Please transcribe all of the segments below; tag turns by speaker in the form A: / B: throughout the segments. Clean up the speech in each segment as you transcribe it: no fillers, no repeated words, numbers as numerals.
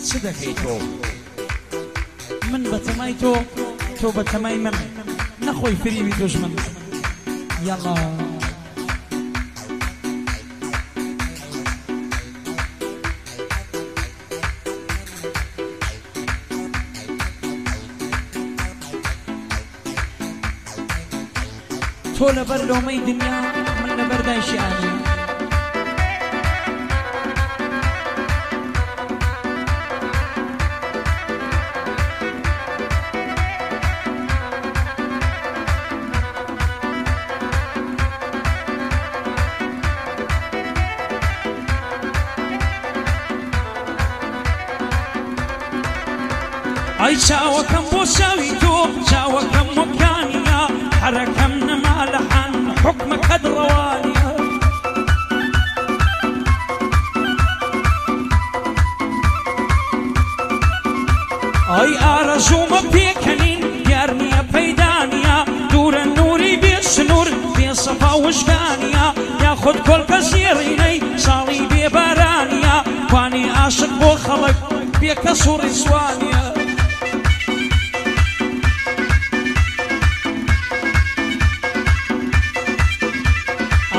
A: چ دەکەی تۆ من بەتەمای تۆ بەتەمای من نەخۆی فریوی دوژمن یاڵا تۆ لەبەر لۆمەی دنیا من لەبەر دایشی ئامی ئای چاوەکەم بۆ چاوی تۆ چاوەکەم وەکانیە حرەکەم نەما لە حان حوکمەکەت ڕەوانیە ئای ئارەزوومە پێکەنین دیار نییە پەیدانیە دوورە نووری بێ سنوور بێ سەفا وشکانیە یاخود کۆڵکە زێڕینەی ساڵی بێبارانیە کوانی عاشق بۆ خەڵک بێ کەس و ڕیسوانیە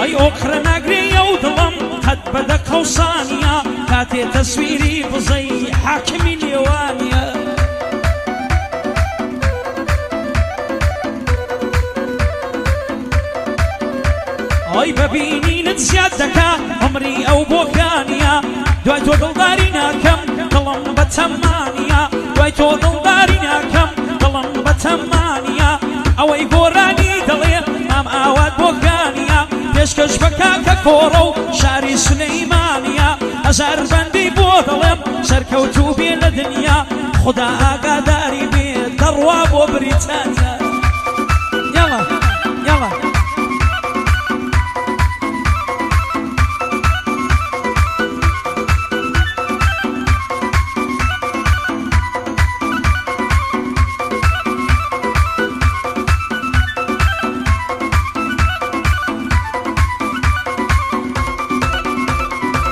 A: ئەی ئۆقرە ناگرێیە و دڵم قەت بەدە قەوسانیە کاتێ تەسویری بزەی حاکمی نێوانیە ئەی بەبینینت زیاد دەکا عمری ئەو بۆکانیە دوای تۆ دڵداری ناکەم دڵم بەتەمانیە دوای تۆ دڵداری ناکەم دڵم بەتەمانیە ئەوەی گۆرانی دڵێ ئەم ئاوات بۆکانیە پێشکەش بە کاکە کۆڕە و شاری سولەیمانیە هەزار بەندی بۆ دڵێم سەرکەوتوو بێ لە دنیا خدا ئاگاداری بێ دەڕوا بۆ بریتانیا یاڵا یاڵا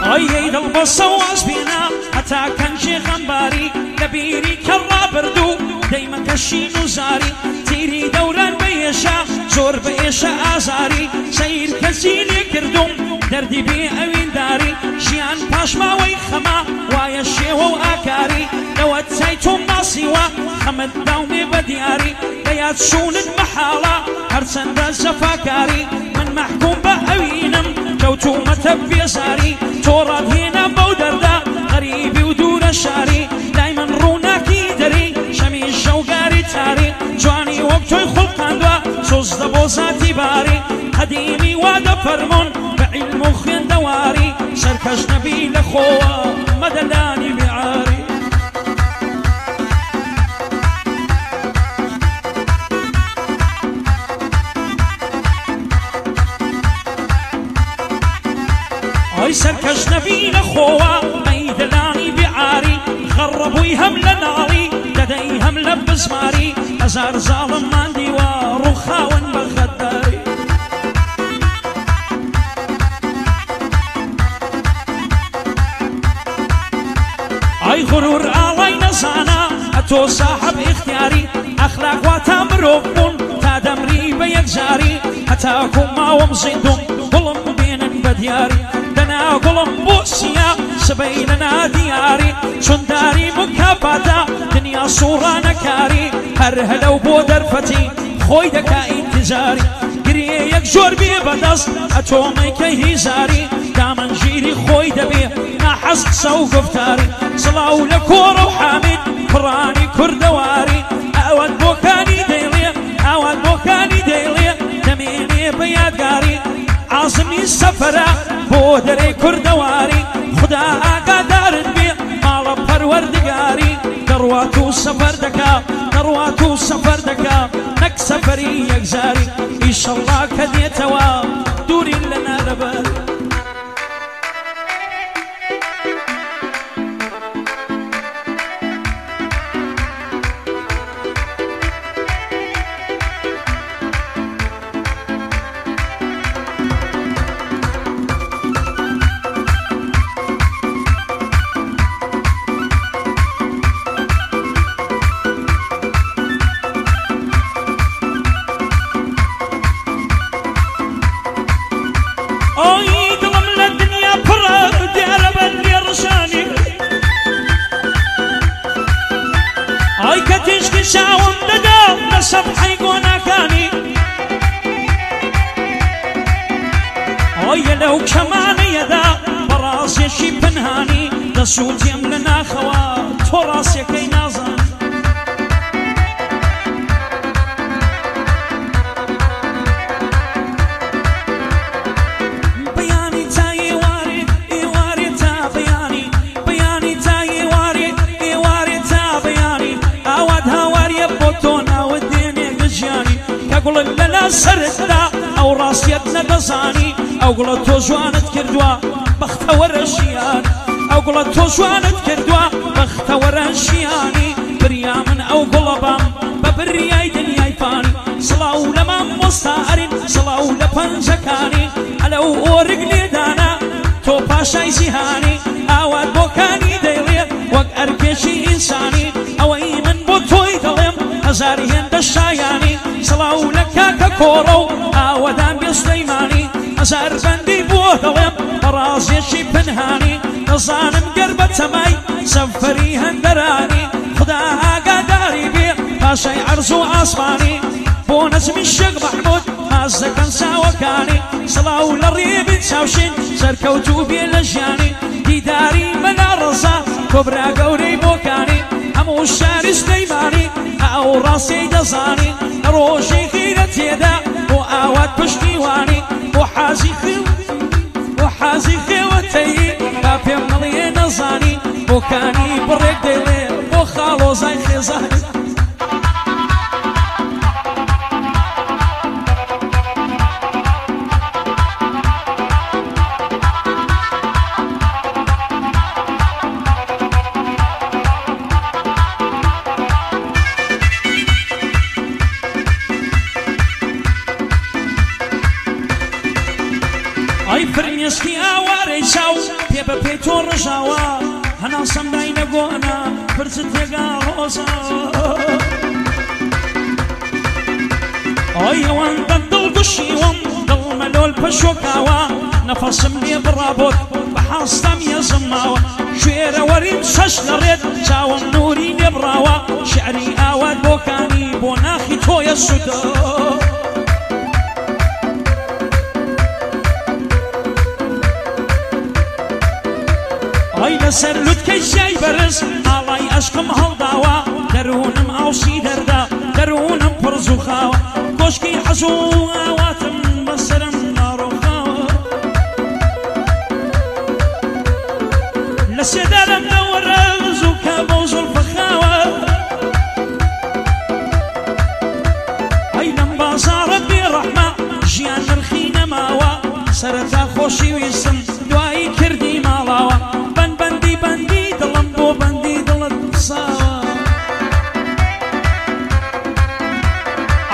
A: ئەی دڵ بۆ سەواز بێنا هەتا کەنجێ غەمباری لە بیری کەڕا بردوو دەیمەکەشین و زاری تیری دەوران بەێشە زۆر بەێشە ئازاری سەیر کەسی لێ کردوم دەردی بێ ئەوینداری ژیان پاشماوەی خەما وایە شێوە و ئاکاری لەوە چای تۆم ماسیوە خەمت داومێ بە دیاری دەیات شوونت مەحاڵە هەرچەندە زەفاکاری من مەحکوم بە ئەوینم کەوتومەتە بێزاری تۆ ڕادهێنا بەو دەردا غەریبی و دوورە شاری لای من ڕووناکی دەری شەمی شەوگاری تاری جوانی وەک تۆی خوڵقاندووە سۆزدە بۆ زاتی باری قەدیمی وا دەفەرمۆن بە عیلم و خوێندەواری سەرکەش نەبی لە خۆوە مەدەدانی بیعاری ئەی سەرکەش نەبی لە خۆوە مەیدەلانی بیعاری خەڕەبووی هەم لە ناڵی دەدەی هەم لە بزماری هەزار زاڵم ماندیوە ڕووخاون بە غەداری ئەی غرور ئاڵای نەزانە ئەتۆ ساحەب ئیختیاری ئەخلاق واتە مرۆڤ بوون تا دەمری بە یەکجاری هەتاکو ماوەم زیندوم گوڵم بێنن بە دیاری گوڵم بۆ چیە سبەی لە نادیاری چون داری مکافاتە دنیا سوڕانەکاری هەر هەلەو بۆ دەرفەتی خۆی دەکا ئینتیزاری گرێ یەک ژۆر بێ بەدەست ئەتۆمەیکە هیزاری دامەنگیری خۆی دەبێ ناحەز قسە و گفتاری سڵاو لە کۆڕە و حامید پڕانی کوردەواری ئەوەت بۆکانی دەیڵێ ئەوەت بۆکانی دەیڵێ دەمێنێ بە یادگاری عازمی سەفەرە بۆ دەرەی کوردەواری خدا ئاگادارت بێ ماڵە پەروەردگاری دەڕوات و سەفەر دەکا دەڕوات و سەفەر دەکا نەک سەفەری یەکجاری ئیشەڵڵا کە دێتەوە دوورین لەنا دەبەر دەسووتێم لە ناخەوە تۆ ڕاستیەکەی نازان بەیانی تا ئێوارێ ئێوارێ تا بەیانی بەیانی تا ئێوارێ ئێوارێ تا بەیانی ئاوات هاواریە بۆ تۆ ناوت دێنێ گەژیانی کە گوڵت لەلا سەرتدا ئەو ڕاستیەت نەدەزانی ئەو گوڵە تۆ جوانت کردووە بەختەوەرە ژیان ئەو گوڵە تۆ جوانت کردووە بەختەوەرە ژیانی بریا من ئەو گوڵە بام بە بریای دنیای فانی سڵاو لە مامۆستا ئەرین سڵاو لە پەنجەکانی ئەلەو ئۆرگ لێدانا تۆ پاشای جیهانی ئاوات بۆکانی دەیڵێت وەک ئەرکێشی ئینسانی ئەوەی من بۆ تۆی دەڵێم هەزاری هێندە شایانی سڵاو لە کاکە کۆڕە و ئاوەدان بێستەیمانی هەزار بەندی بۆ دەڵێم بەڕازێکی پنهانی دەزانم گەر بە تەمای سەفەری هەندەرانی خدا ئاگاداری بێ پاشای عەرز و ئاسمانی بۆ نەزمی شێخ مەحموود ئاز دەکەن چاوەکانی سڵاو لە ڕێبی چاوشین سەرکەوتوو بێ لە ژیانی دیداری مەلا ڕەزا کۆبرا گەورەی بۆکانی هەموو شاری سلەیمانی ئەو ڕاستی دەزانی ڕۆژی خیرە تێدا بۆ ئاوات پشتیوانی بۆ حازی خێوەتەیی با پێم نەڵێ نەزانی بۆکانی بڕێک دەیڵێ بۆ خاڵۆزای خێزانی ئەی فرمێسکی ئاوارەی چاو پێ بە پێی تۆ ڕژاوە هەناسەم دای نەگۆنا پرست تێگا ڕۆزە ئەی ئەوەندە دڵگوشیوەم دڵمەلۆل پەشۆکاوە نەفەسم لێ بڕابۆت بە حاستەم یەزم ماوە شوێرە وەریم شەش لە ڕێت چاوم نووری لێ بڕاوە شعری ئاوات بۆکانی بۆ ناخی تۆیە سوودە ئەی لەسەر لوتکەی شای بەرز ئاڵای ئەشقم هەڵداوە دەروونم ئاوسی دەردا دەروونم پڕز و خاوە کۆشکی حەزوو ئاواتم بەسەرم ناڕۆخاوە لە سێدارم نەوەڕەز و کە بۆ زوڵفە خاوە ئەی لەم بازاڕە بێڕەحمە ژیان نرخی نەماوە سەرەتا خۆشی ویستم دوایی کردی ماڵاوە بەندی دڵم بۆ بەندی دڵت قساوە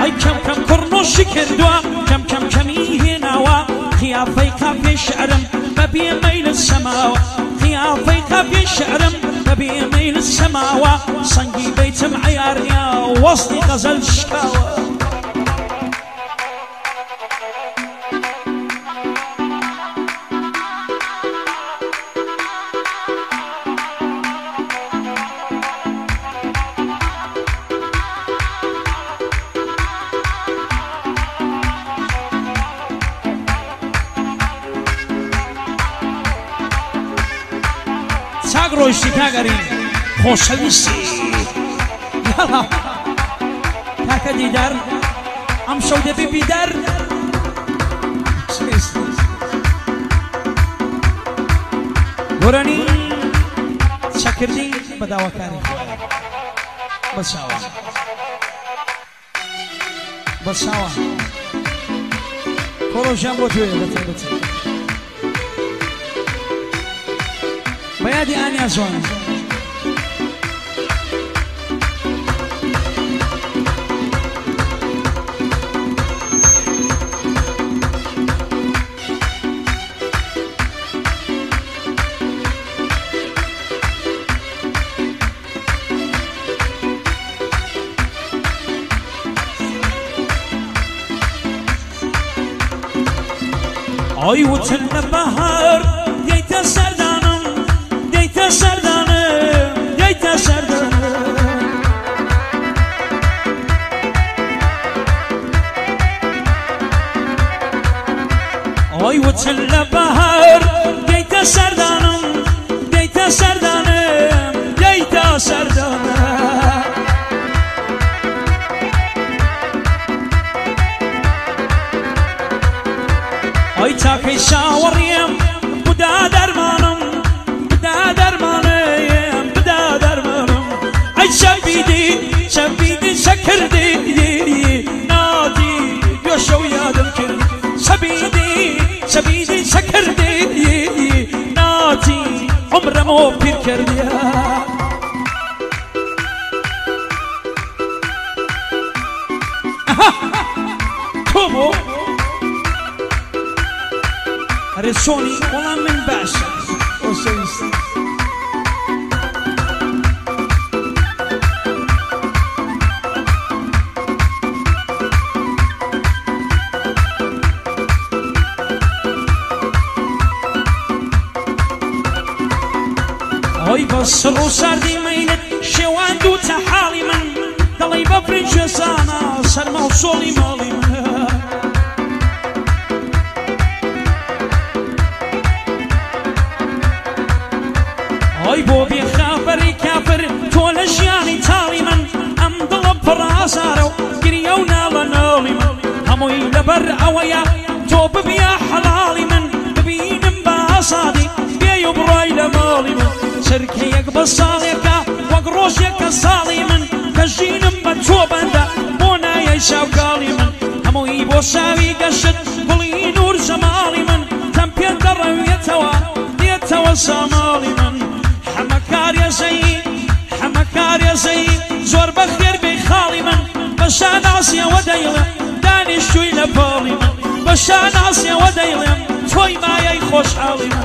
A: ئەی کەم کەم کوڕنۆشی کردووە کەم کەم کەمی هێناوە خیافەی کافێ شعرم بەبێ مەیلت سەماوە خیافەی کافێ شعرم بەبێ مەیلت سەماوە سەنگی بەیتم عەیارنیا وەستی غەزەل شکاوە چاک ڕۆیشتی کاگەرین خۆشەویستی یاڵا کاکە دیدار ئەم شەو دەبێ بیدار گۆرانی چاکردی بە داواکاری بەچاوە بەچاوە کۆڕۆژیان بۆ توێ بەتێ بەیادی ئانیا جوان ئەی وتن لە بەهار دەیتە سەردانم دەیتە سەردانم دەیتە سەردانم ئەی وتن لە بەهار دەیتە سەردانم دەیتە سەردانم عمرمو پیر کردیە تۆ بۆ هەرێ چۆنی وەڵام من باشە ئەی بە سڕ و ساردی مەینت شێوان دووتە حاڵی من دەڵی بەفری کوێزانە سەرما و سۆڵی ماڵی من ئەی بۆ بێخابەری کافر تۆ لە ژیانی تاڵی من ئەم دڵە پڕ ئازارە و گریە و ناڵە ناڵی من هەمووی لەبەر ئەوەیە تۆ ببیە حەڵاڵی من ببینم بە ئازادی بێ و بڕای لە ماڵی من چرکەیەک بە ساڵێکە وەک ڕۆژێکە ساڵی من کە ژینم بە تۆ بەندە بۆ نایە شاوکاڵی من هەمووی بۆ شاوی گەشت گوڵی نور جەماڵی من تەم پێ دەڕەوێتەوە دێتەوە ساماڵی من حەمە کارێزەی زۆر بەخێر بێ خاڵی من بە شاناسیەوە دەیڵێم دانیشتووی لە پاڵی من بە شاناسیەوە دەیڵێم تۆی مایەی خۆشحاڵی من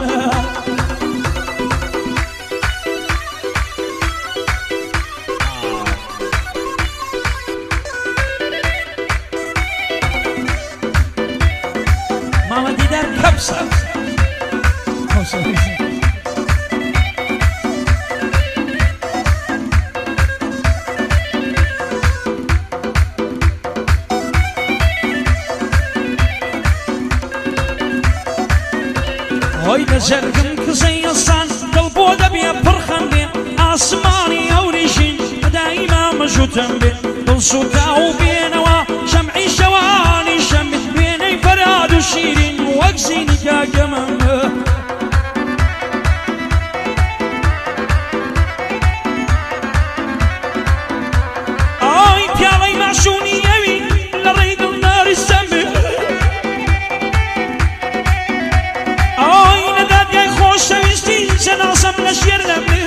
A: ماما دیدار کەپسە ئەی لە جەرگم کزەی ئەسان دڵ بۆ دەبێ پڕخەم بێ ئاسمانی هەوریژین دایما مەژوتم بێ دڵسووتا و بێنەوە شەمعی شەوانی شەمت وێنەی فەراد و شیرین وەک زینی کاکەمەم ئای پیاڵەی ماشوونی ئەوی لە ڕێی دڵداری سەم بێ ئای نەدادیای خۆشەویستی جەنازەم لە ژێر لەبێ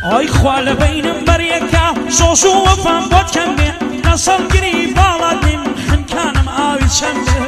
A: ئای خوا لە بەینم بەریەکە شۆش و وەفام بۆت کەم بێ لەسەڵ گری باڵات نیم خنکانم ئاوی چەم بێ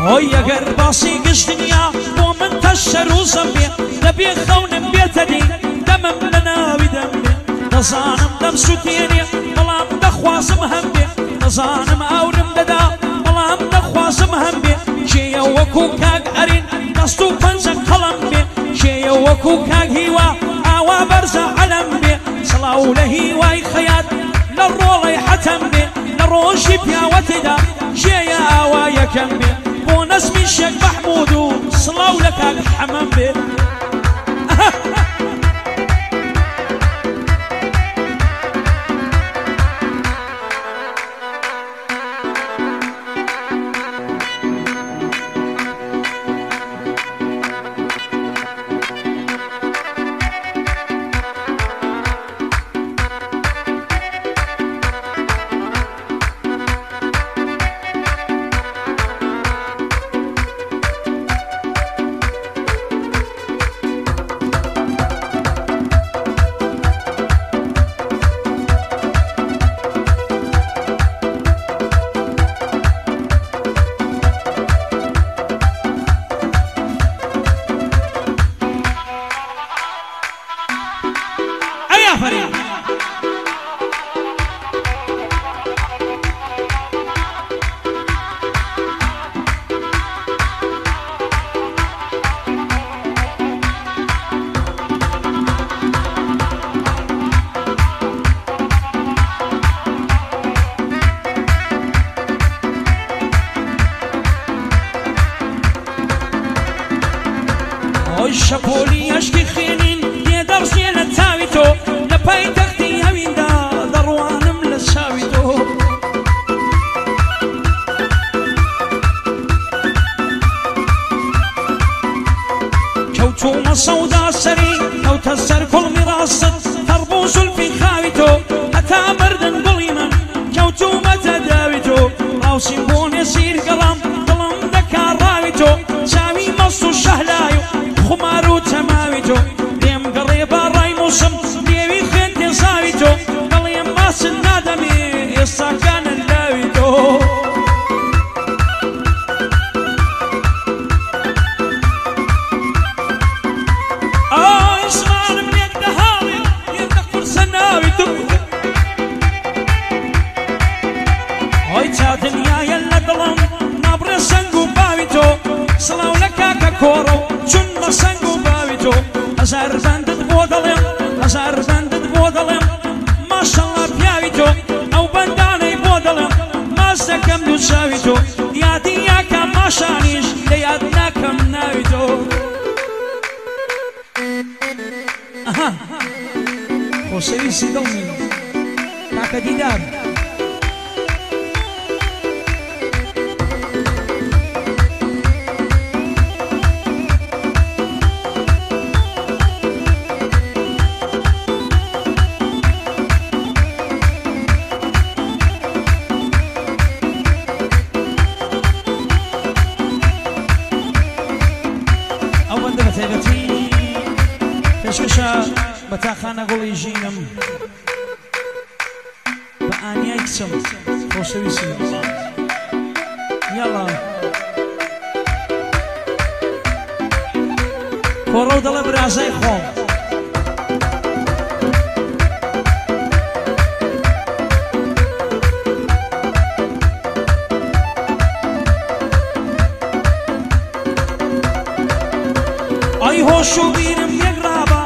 A: ئەی ئەگەر باسی گشتنیا بۆ من تەشەر و زەم بێ دەبێ خەونم بێتە دی دەمم لە ناوی دەم بێ دەزانم دەم سووتێنێ بەڵام دەخوازم هەم بێ دەزانم ئاورم دەدا بەڵام دەخوازم هەم بێ کێیە وەکو کاک ئەرین دەست و پەنجە قەڵەم بێ کێیە وەکو کاک هیوا ئاوا بەرزە عەلەم بێ سڵاو لە هیوای خەیات لە ڕۆڵەی حەتەم بێ لە ڕۆژی پیاوەتێدا کێیە ئاوا یەکەم بێ بۆ نەزمی شێک مەحموود و سڵاو لە کاک حەمەم بێ ئەی شەپۆلی ئەشکی خوێنین دێدەڕژێ لە تاوی تۆ لە پایتەختی هەویندا دەڕوانم لە چاوی تۆ کەوتومە سەودا سەری کەوتە سەر کوڵمی ڕاست هەڕبوو زولفی خاوی تۆ هەتا بردن گوڵی من کە بۆچین بۆ نێسیر گەڵام دڵم دەکا ڕاوی تۆ چاوی مەست و شەهلای و خومار و تەماوی تۆ لێم گەڕێ بە ڕای موسم لێوی خوێن تێزاوی تۆ دڵێم ماچت نادەمێ ئێستاکانە لاوی تۆ دنیایە لە دڵم نابڕێ سەنگ و باوی تۆ سڵاو لە کاکە کۆڕە و چون بە سەنگ و باوی تۆ هەزار بەندت بۆ دەڵێم هەزار بەندت بۆ دەڵێم ماشەڵڵا پیاوی تۆ ئەو بەندانەی بۆ دەڵێم ماس دەکەم دوو چاوی تۆ یادی یاکە ماشانیش لە یاد ناکەم ناوی تۆ ئەها خۆشەویستی دڵمی کاکە دیدار بەتاخانە گوڵی ژینم بە ئانیای کچم خۆشەویستی یاڵا کۆڕە و دەڵێ برازای خۆم ئەی هۆش و بیرم یەکڕابە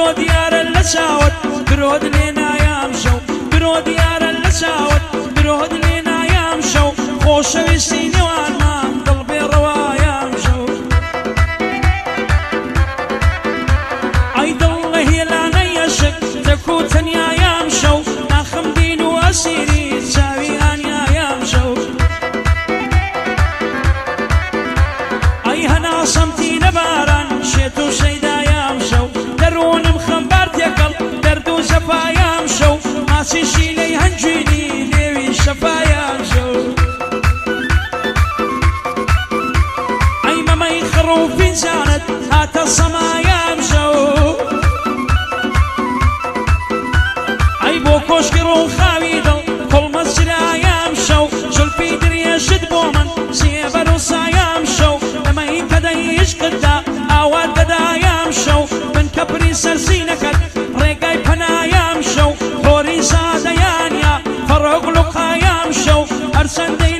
A: درۆ دیارە لە چاوت درۆت لێ نایام شەو درۆ دیارە لە چاوت درۆت لێ نایام شەو خۆشەویستی نێوانمان دڵ بێڕەوایام شەو ئەی دڵ لە هێلانەی عەشق تەک و تەنیایام شەو ناخم دین و ئەسیری چاوی ئانیایام شەو ئەی هەناسەمتی نەباران شێت و شەیدایام شەو دەروونم خەمبار تێکەڵ دەرد و زەفایام شەو ماچی شیلەی هەنجوینی لێوی شەفایام شەو ئەی مەمەی خڕ و فینجانت هاتە سەمایام شەو ئەی بۆ کۆشکی ڕووخاوی دڵ کوڵمەسرایام شەو زولفی درێژت بۆ من سێبەر و سایام شەو ئەمەی کەدەی عشقتدا ئاوات دەدایام شەو کەپری سەرسینەکەت ڕێگای پەنایام شەو خۆری سادەیانیا فەڕۆ گوڵوقایام شەو هەرچەندەی